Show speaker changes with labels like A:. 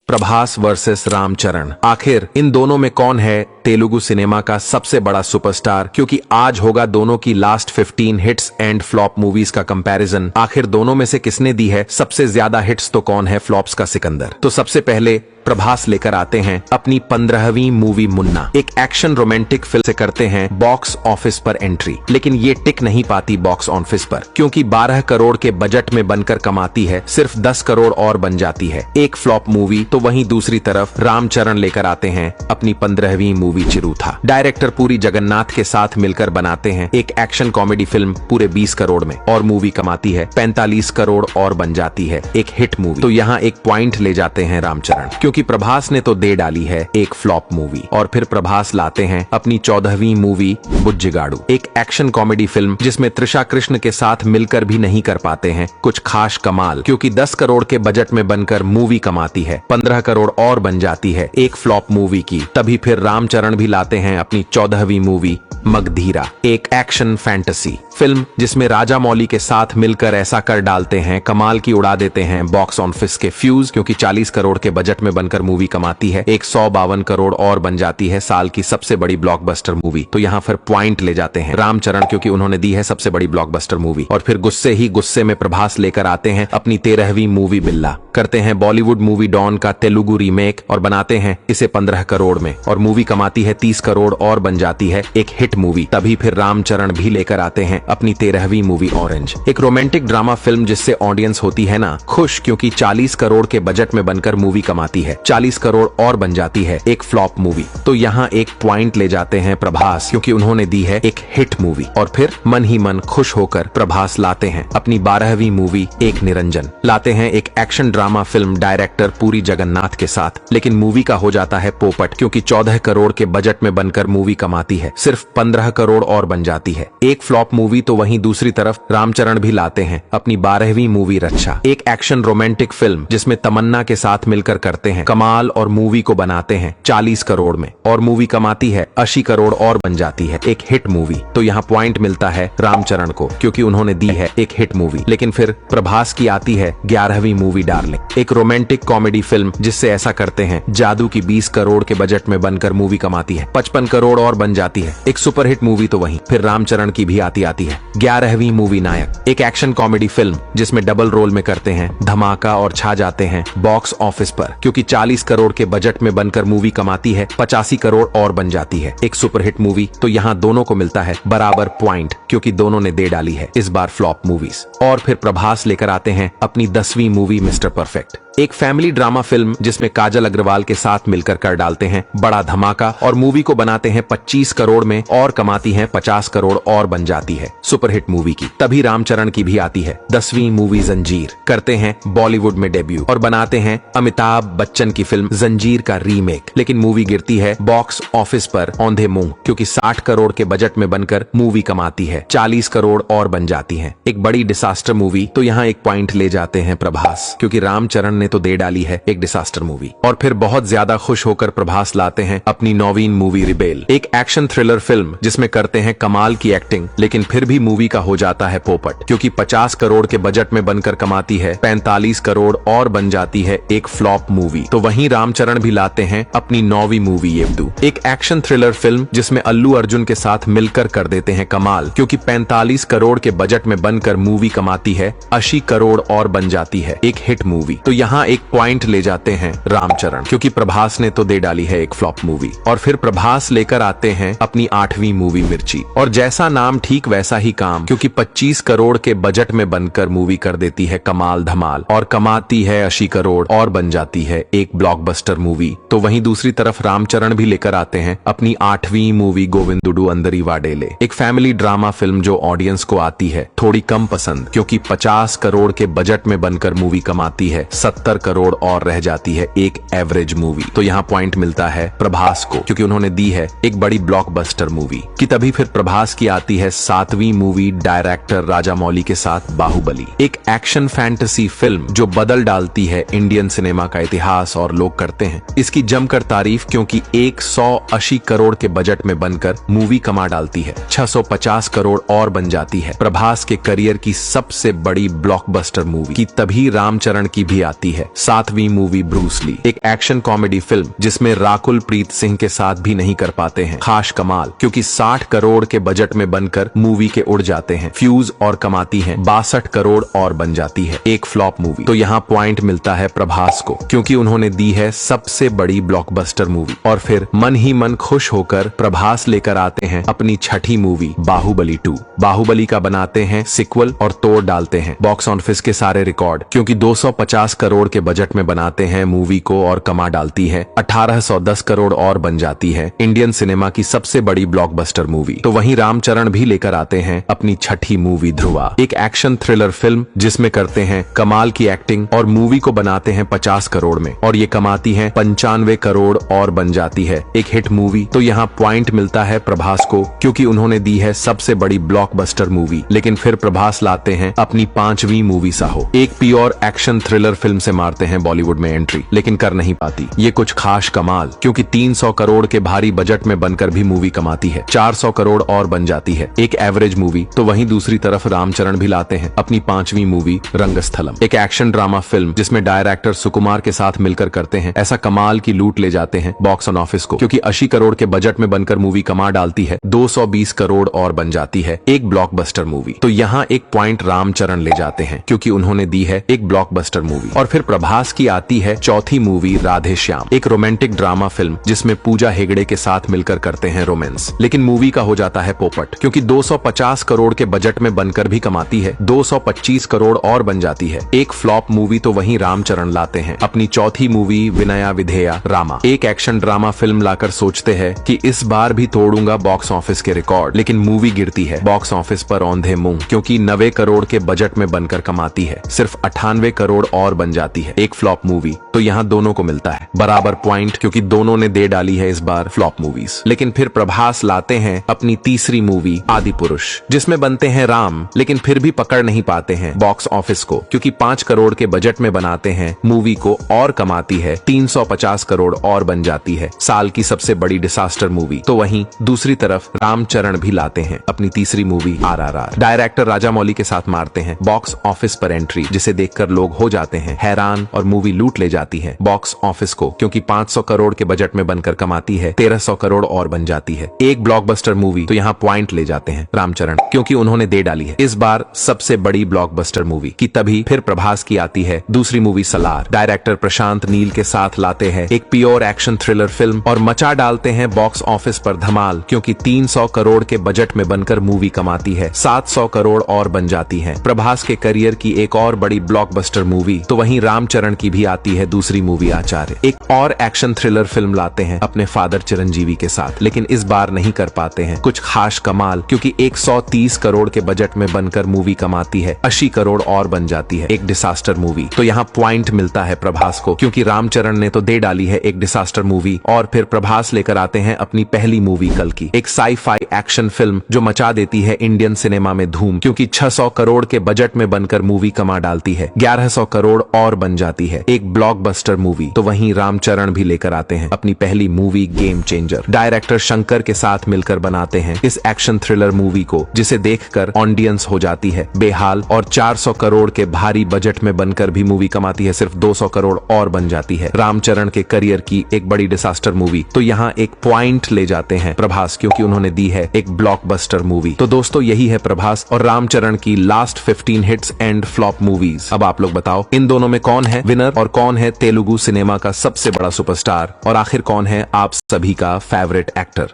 A: Prabhas versus Ramcharan. आखिर इन दोनों में कौन है तेलुगु सिनेमा का सबसे बड़ा सुपरस्टार? क्योंकि आज होगा दोनों की last 15 hits and flop movies का कंपैरिजन। आखिर दोनों में से किसने दी है सबसे ज्यादा हिट्स, तो कौन है फ्लॉप्स का सिकंदर? तो सबसे पहले प्रभास लेकर आते हैं अपनी 15वीं मूवी मुन्ना। एक एक्शन रोमांटिक फिल्म से करते हैं बॉक्स ऑफिस पर एंट्री, लेकिन ये टिक नहीं पाती बॉक्स ऑफिस पर, क्योंकि 12 करोड़ के बजट में बनकर कमाती है सिर्फ 10 करोड़ और बन जाती है एक फ्लॉप मूवी। तो वहीं दूसरी तरफ रामचरण लेकर आते हैं अपनी 15वीं मूवी चिरूथा। डायरेक्टर पुरी जगन्नाथ के साथ मिलकर बनाते हैं एक एक्शन कॉमेडी फिल्म पूरे 20 करोड़ में, और मूवी कमाती है 45 करोड़ और बन जाती है एक हिट मूवी। तो यहाँ एक पॉइंट ले जाते हैं रामचरण, क्योंकि प्रभास ने तो दे डाली है एक फ्लॉप मूवी। और फिर प्रभास लाते हैं अपनी 14वीं मूवी बुज्जिगाड़ू, एक एक्शन कॉमेडी फिल्म जिसमें त्रिशा कृष्ण के साथ मिलकर भी नहीं कर पाते हैं कुछ खास कमाल, क्योंकि 10 करोड़ के बजट में बनकर मूवी कमाती है 15 करोड़ और बन जाती है एक फ्लॉप मूवी की। तभी फिर रामचरण भी लाते हैं अपनी 14वीं मूवी मगधीरा, एक एक्शन फैंटेसी फिल्म जिसमें राजा मौली के साथ मिलकर ऐसा कर डालते हैं कमाल की उड़ा देते हैं बॉक्स ऑफिस के फ्यूज, क्योंकि 40 करोड़ के बजट में बनकर मूवी कमाती है 152 करोड़ और बन जाती है साल की सबसे बड़ी ब्लॉकबस्टर मूवी। तो यहाँ फिर पॉइंट ले जाते हैं रामचरण, क्योंकि उन्होंने दी है सबसे बड़ी ब्लॉकबस्टर मूवी। और फिर गुस्से ही गुस्से में प्रभास लेकर आते हैं अपनी 13वीं मूवी बिल्ला, करते हैं बॉलीवुड मूवी डॉन का तेलुगु रीमेक और बनाते हैं इसे 15 करोड़ में, और मूवी कमाती है 30 करोड़ और बन जाती है एक हिट मूवी। तभी फिर रामचरण भी लेकर आते हैं अपनी 13वीं मूवी ऑरेंज, एक रोमांटिक ड्रामा फिल्म जिससे ऑडियंस होती है ना खुश, क्योंकि 40 करोड़ के बजट में बनकर मूवी कमाती है 40 करोड़ और बन जाती है एक फ्लॉप मूवी। तो यहाँ एक पॉइंट ले जाते हैं प्रभास, क्योंकि उन्होंने दी है एक हिट मूवी। और फिर मन ही मन खुश होकर प्रभास लाते हैं अपनी 12वीं मूवी एक निरंजन, लाते हैं एक action drama film director Puri Jagannath के साथ, लेकिन मूवी का हो जाता है पोपट, क्योंकि 14 करोड़ के बजट में बनकर मूवी कमाती है सिर्फ 15 करोड़ और बन जाती है एक फ्लॉप मूवी। तो वहीं दूसरी तरफ रामचरण भी लाते हैं अपनी 12वीं मूवी रक्षा, एक एक्शन रोमांटिक फिल्म जिसमें तमन्ना के साथ मिलकर करते हैं कमाल, और मूवी को बनाते हैं 40 करोड़ में, और मूवी कमाती है 80 करोड़ और बन जाती है एक हिट मूवी। तो यहाँ पॉइंट मिलता है रामचरण को, क्योंकि उन्होंने दी है एक हिट मूवी। लेकिन फिर प्रभास की आती है 11वीं मूवी डार्लिंग, एक रोमांटिक कॉमेडी फिल्म जिससे ऐसा करते हैं जादू की 20 करोड़ के बजट में बनकर मूवी कमाती है 55 करोड़ और बन जाती है एक सुपरहिट मूवी। तो वहीं फिर रामचरण की भी आती है 11वीं मूवी नायक, एक एक्शन कॉमेडी फिल्म जिसमें डबल रोल में करते हैं धमाका और छा जाते हैं बॉक्स ऑफिस पर, क्योंकि 40 करोड़ के बजट में बनकर मूवी कमाती है 85 करोड़ और बन जाती है एक सुपरहिट मूवी। तो यहाँ दोनों को मिलता है बराबर पॉइंट, क्योंकि दोनों ने दे डाली है इस बार फ्लॉप मूवीज। और फिर प्रभास लेकर आते हैं अपनी 10वीं मूवी मिस्टर परफेक्ट, एक फैमिली ड्रामा फिल्म जिसमें काजल अग्रवाल के साथ मिलकर कर डालते हैं बड़ा धमाका, और मूवी को बनाते हैं 25 करोड़ में और कमाती हैं 50 करोड़ और बन जाती है सुपरहिट मूवी की। तभी रामचरण की भी आती है 10वीं मूवी जंजीर, करते हैं बॉलीवुड में डेब्यू और बनाते हैं अमिताभ बच्चन की फिल्म जंजीर का रीमेक, लेकिन मूवी गिरती है बॉक्स ऑफिस पर औंधे मुंह, क्योंकि 60 करोड़ के बजट में बनकर मूवी कमाती है 40 करोड़ और बन जाती है एक बड़ी डिसास्टर मूवी। तो यहाँ एक पॉइंट ले जाते हैं प्रभास, क्योंकि रामचरण ने तो दे डाली है एक डिसास्टर मूवी। और फिर बहुत ज्यादा खुश होकर प्रभास लाते हैं अपनी 9वीं मूवी रिबेल, एक एक्शन थ्रिलर फिल्म जिसमें करते हैं कमाल की एक्टिंग, लेकिन फिर भी मूवी का हो जाता है पोपट, क्योंकि 50 करोड़ के बजट में बनकर कमाती है 45 करोड़ और बन जाती है एक फ्लॉप मूवी। तो वहीं रामचरण भी लाते हैं अपनी 9वीं मूवी येवदू, एक एक्शन थ्रिलर फिल्म जिसमें अल्लू अर्जुन के साथ मिलकर कर देते हैं कमाल, क्योंकि 45 करोड़ के बजट में बनकर मूवी कमाती है 80 करोड़ और बन जाती है एक हिट मूवी। तो यहाँ एक पॉइंट ले जाते हैं रामचरण, क्योंकि प्रभास ने तो दे डाली है एक फ्लॉप मूवी। और फिर प्रभास लेकर आते हैं अपनी 8वीं मूवी मिर्ची, और जैसा नाम ठीक वैसा ही काम, क्योंकि 25 करोड़ के बजट में बनकर मूवी कर देती है कमाल धमाल, और कमाती है 80 करोड़ और बन जाती है एक ब्लॉकबस्टर मूवी। तो वहीं दूसरी तरफ रामचरण भी लेकर आते हैं अपनी 8वीं मूवी गोविंदुडू अंदरी वाडेले, एक फैमिली ड्रामा फिल्म जो ऑडियंस को आती है थोड़ी कम पसंद, क्योंकि 50 करोड़ के बजट में बनकर मूवी कमाती है 70 करोड़ और रह जाती है एक एवरेज मूवी। तो यहाँ पॉइंट मिलता है प्रभास को, क्योंकि उन्होंने दी है एक बड़ी ब्लॉकबस्टर मूवी कि। तभी फिर प्रभास की आती है 7वीं मूवी डायरेक्टर राजा मौली के साथ बाहुबली, एक एक्शन फैंटेसी फिल्म जो बदल डालती है इंडियन सिनेमा का इतिहास, और लोग करते हैं इसकी जमकर तारीफ, क्योंकि 180 करोड़ के बजट में बनकर मूवी कमा डालती है 650 करोड़ और बन जाती है प्रभास के करियर की सबसे बड़ी ब्लॉकबस्टर मूवी की। तभी रामचरण की भी आती आती है 7वीं मूवी ब्रूस ली, एक एक्शन कॉमेडी फिल्म जिसमें राकुल प्रीत सिंह के साथ भी नहीं कर पाते हैं खास कमाल, क्योंकि 60 करोड़ के बजट में बनकर मूवी के उड़ जाते हैं फ्यूज और कमाती है 62 करोड़ और बन जाती है एक फ्लॉप मूवी। तो यहाँ पॉइंट मिलता है प्रभास को, क्योंकि उन्होंने दी है सबसे बड़ी ब्लॉकबस्टर मूवी। और फिर मन ही मन खुश होकर प्रभास लेकर आते हैं अपनी छठी मूवी बाहुबली 2। बाहुबली का बनाते हैं सिक्वल और तोड़ डालते हैं बॉक्स ऑफिस के सारे रिकॉर्ड, क्योंकि 250 करोड़ के बजट में बनाते हैं मूवी को और कमा डालती है 1810 करोड़ और बन जाती है इंडियन सिनेमा की सबसे बड़ी ब्लॉकबस्टर मूवी। तो वहीं रामचरण भी लेकर आते हैं अपनी छठी मूवी ध्रुवा, एक एक्शन थ्रिलर फिल्म जिसमें करते हैं कमाल की एक्टिंग और मूवी को बनाते हैं 50 करोड़ में और ये कमाती है 95 करोड़ और बन जाती है एक हिट मूवी। तो यहाँ पॉइंट मिलता है प्रभास को, क्योंकि उन्होंने दी है सबसे बड़ी ब्लॉकबस्टर मूवी। लेकिन फिर प्रभास लाते हैं अपनी 5वीं मूवी साहो, एक प्योर एक्शन थ्रिलर फिल्म से मारते हैं बॉलीवुड में एंट्री, लेकिन कर नहीं पाती ये कुछ खास कमाल, क्योंकि 300 करोड़ के भारी बजट में बनकर भी मूवी कमाती है 400 करोड़ और बन जाती है एक एवरेज मूवी। तो वहीं दूसरी तरफ रामचरण भी लाते हैं अपनी 5वीं मूवी रंगस्थलम, एक एक्शन ड्रामा फिल्म जिसमें डायरेक्टर सुकुमार के साथ मिलकर करते हैं ऐसा कमाल की लूट ले जाते हैं बॉक्स ऑफिस को, क्योंकि 80 करोड़ के बजट में बनकर मूवी कमा डालती है 220 करोड़ और बन जाती है एक ब्लॉकबस्टर मूवी। तो यहाँ एक पॉइंट रामचरण ले जाते हैं, क्योंकि उन्होंने दी है एक ब्लॉकबस्टर मूवी। और फिर प्रभास की आती है चौथी मूवी राधे श्याम, एक रोमांटिक ड्रामा फिल्म जिसमें पूजा हेगड़े के साथ मिलकर करते हैं रोमांस, लेकिन मूवी का हो जाता है पोपट, क्योंकि 250 करोड़ के बजट में बनकर भी कमाती है 225 करोड़ और बन जाती है एक फ्लॉप मूवी। तो वहीं रामचरण लाते हैं अपनी चौथी मूवी विनया विधेया रामा, एक एक्शन ड्रामा फिल्म लाकर सोचते हैं कि इस बार भी तोड़ूंगा बॉक्स ऑफिस के रिकॉर्ड, लेकिन मूवी गिरती है बॉक्स ऑफिस पर औंधे मुंह, क्योंकि 90 करोड़ के बजट में बनकर कमाती है सिर्फ 98 करोड़ और बन जाती है एक फ्लॉप मूवी। तो यहाँ दोनों को मिलता है बराबर पॉइंट, क्योंकि दोनों ने दे डाली है इस बार फ्लॉप मूवीज। लेकिन फिर प्रभास लाते हैं अपनी तीसरी मूवी आदि पुरुष, जिसमें बनते हैं राम, लेकिन फिर भी पकड़ नहीं पाते हैं बॉक्स ऑफिस को, क्योंकि 5 करोड़ के बजट में बनाते हैं मूवी को और कमाती है 350 करोड़ और बन जाती है साल की सबसे बड़ी डिसास्टर मूवी। तो वहीं दूसरी तरफ रामचरण भी लाते हैं अपनी तीसरी मूवी RRR, डायरेक्टर राजामौली के साथ मारते हैं बॉक्स ऑफिस पर एंट्री, जिसे देखकर लोग हो जाते हैं हैरान और मूवी लूट ले जाती है बॉक्स ऑफिस को, क्योंकि 500 करोड़ के बजट में बनकर कमाती है 1300 करोड़ और बन जाती है एक ब्लॉकबस्टर मूवी। तो यहाँ पॉइंट ले जाते हैं रामचरण, क्योंकि उन्होंने दे डाली है इस बार सबसे बड़ी ब्लॉकबस्टर मूवी की। तभी फिर प्रभास की आती है दूसरी मूवी सलार, डायरेक्टर प्रशांत नील के साथ लाते हैं एक प्योर एक्शन थ्रिलर फिल्म और मचा डालते हैं बॉक्स ऑफिस पर धमाल, क्योंकि 300 करोड़ के बजट में बनकर मूवी कमाती है 700 करोड़ और बन जाती है प्रभास के करियर की एक और बड़ी ब्लॉकबस्टर मूवी। तो वहीं रामचरण की भी आती है दूसरी मूवी आचार्य, एक और एक्शन थ्रिलर फिल्म लाते हैं अपने फादर चिरंजीवी के साथ, लेकिन इस बार नहीं कर पाते हैं कुछ खास कमाल, क्योंकि 130 करोड़ के बजट में बनकर मूवी कमाती है 80 करोड़ और बन जाती है एक डिसास्टर मूवी। तो यहाँ पॉइंट मिलता है प्रभास को, क्योंकि रामचरण ने तो दे डाली है एक डिसास्टर मूवी और फिर प्रभास लेकर आते हैं अपनी पहली मूवी कल की, एक साई-फाई एक्शन फिल्म जो मचा देती है इंडियन सिनेमा में धूम, क्योंकि 600 करोड़ के बजट में बनकर मूवी कमा डालती है 1100 करोड़ और बन जाती है एक ब्लॉकबस्टर मूवी। तो वहीं रामचरण भी लेकर आते हैं अपनी पहली movie game changer, director Shankar के साथ मिलकर बनाते हैं इस एक्शन थ्रिलर मूवी को, जिसे देखकर ऑडियंस हो जाती है बेहाल और 400 करोड़ के भारी बजट में बनकर भी मूवी कमाती है सिर्फ 200 करोड़ और बन जाती है रामचरण के करियर की एक बड़ी डिसास्टर मूवी। तो यहाँ एक पॉइंट ले जाते हैं प्रभास, क्योंकि उन्होंने दी है एक ब्लॉकबस्टर मूवी। तो दोस्तों यही है प्रभास और रामचरण की last 15 hits and flop movies. अब आप लोग बताओ इन दोनों में कौन है विनर और कौन है तेलुगु सिनेमा का सबसे बड़ा सुपरस्टार, और आखिर कौन है आप सभी का फेवरेट एक्टर।